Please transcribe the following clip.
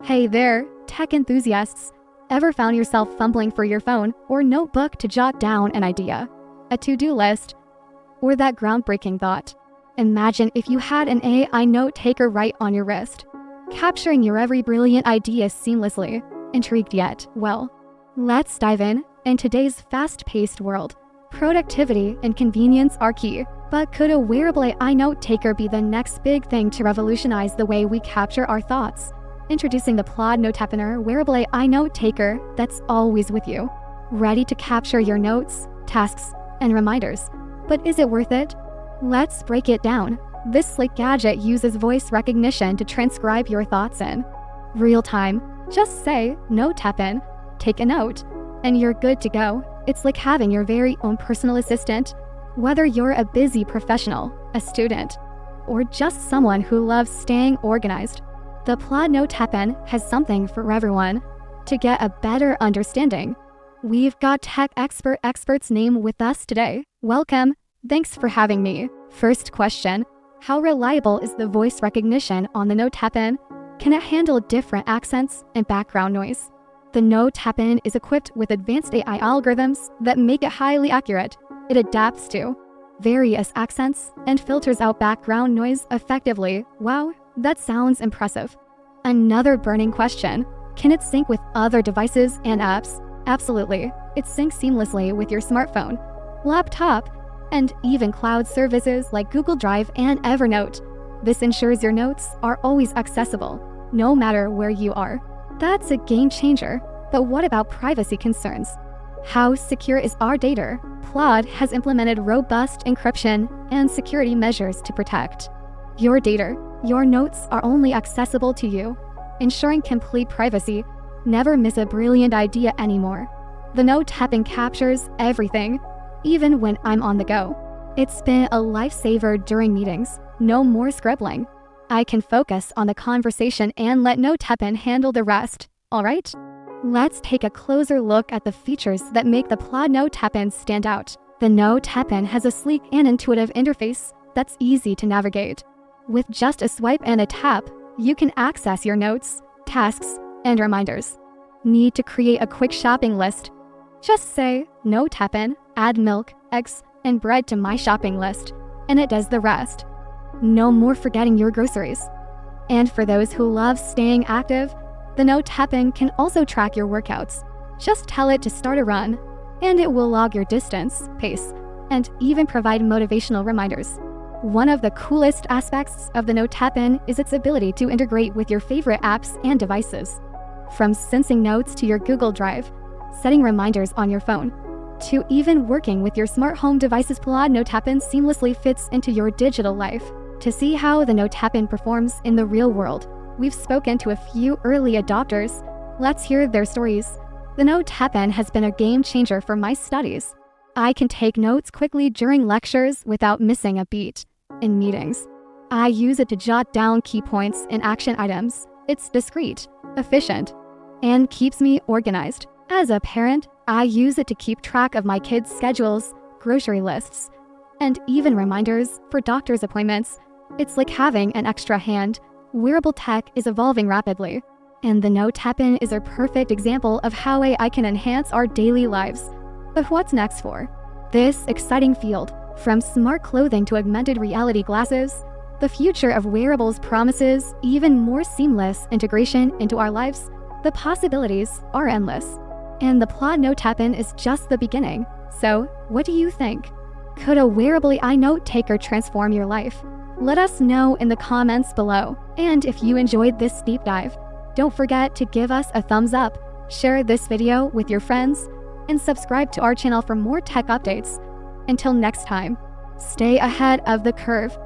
Hey there, tech enthusiasts. Ever found yourself fumbling for your phone or notebook to jot down an idea, a to-do list, or that groundbreaking thought? Imagine if you had an AI note taker right on your wrist, capturing your every brilliant idea seamlessly. Intrigued yet? Well, let's dive in. In today's fast-paced world, productivity and convenience are key. But could a wearable AI note taker be the next big thing to revolutionize the way we capture our thoughts? Introducing the Plod Note-Tapener wearable AI note taker that's always with you, ready to capture your notes, tasks, and reminders. But is it worth it? Let's break it down. This sleek gadget uses voice recognition to transcribe your thoughts in real time. Just say, "Note tap in," take a note, and you're good to go. It's like having your very own personal assistant. Whether you're a busy professional, a student, or just someone who loves staying organized, the Plod Note-Tapener has something for everyone. To get a better understanding, we've got tech expert's name with us today. Welcome. Thanks for having me. First question, how reliable is the voice recognition on the Note-Tapener? Can it handle different accents and background noise? The Note-Tapener is equipped with advanced AI algorithms that make it highly accurate. It adapts to various accents and filters out background noise effectively. Wow, that sounds impressive. Another burning question, can it sync with other devices and apps? Absolutely. It syncs seamlessly with your smartphone, laptop, and even cloud services like Google Drive and Evernote. This ensures your notes are always accessible, no matter where you are. That's a game changer. But what about privacy concerns? How secure is our data? Plod has implemented robust encryption and security measures to protect your data. Your notes are only accessible to you, ensuring complete privacy. Never miss a brilliant idea anymore. The Note-Tapener captures everything, even when I'm on the go. It's been a lifesaver during meetings. No more scribbling. I can focus on the conversation and let Note-Tapener handle the rest. All right? Let's take a closer look at the features that make the Plod Note-Tapener stand out. The Note-Tapener has a sleek and intuitive interface that's easy to navigate. With just a swipe and a tap, you can access your notes, tasks, and reminders. Need to create a quick shopping list? Just say, Note-Tapener, add milk, eggs, and bread to my shopping list, and it does the rest. No more forgetting your groceries. And for those who love staying active, the Note-Tapener can also track your workouts. Just tell it to start a run, and it will log your distance, pace, and even provide motivational reminders. One of the coolest aspects of the Note-Tapener is its ability to integrate with your favorite apps and devices. From syncing notes to your Google Drive, setting reminders on your phone, to even working with your smart home devices, Plod Note-Tapener seamlessly fits into your digital life. To see how the Note-Tapener performs in the real world, we've spoken to a few early adopters. Let's hear their stories. The Note-Tapener has been a game changer for my studies. I can take notes quickly during lectures without missing a beat. In meetings, I use it to jot down key points and action items. It's discreet, efficient, and keeps me organized. As a parent, I use it to keep track of my kids' schedules, grocery lists, and even reminders for doctor's appointments. It's like having an extra hand. Wearable tech is evolving rapidly, and the Note-Tapener is a perfect example of how AI can enhance our daily lives. But what's next for this exciting field? From smart clothing to augmented reality glasses, the future of wearables promises even more seamless integration into our lives. The possibilities are endless, and the Plod Note-Tapener is just the beginning. So, what do you think? Could a wearable AI note taker transform your life? Let us know in the comments below. And if you enjoyed this deep dive, don't forget to give us a thumbs up, share this video with your friends, and subscribe to our channel for more tech updates. Until next time, stay ahead of the curve.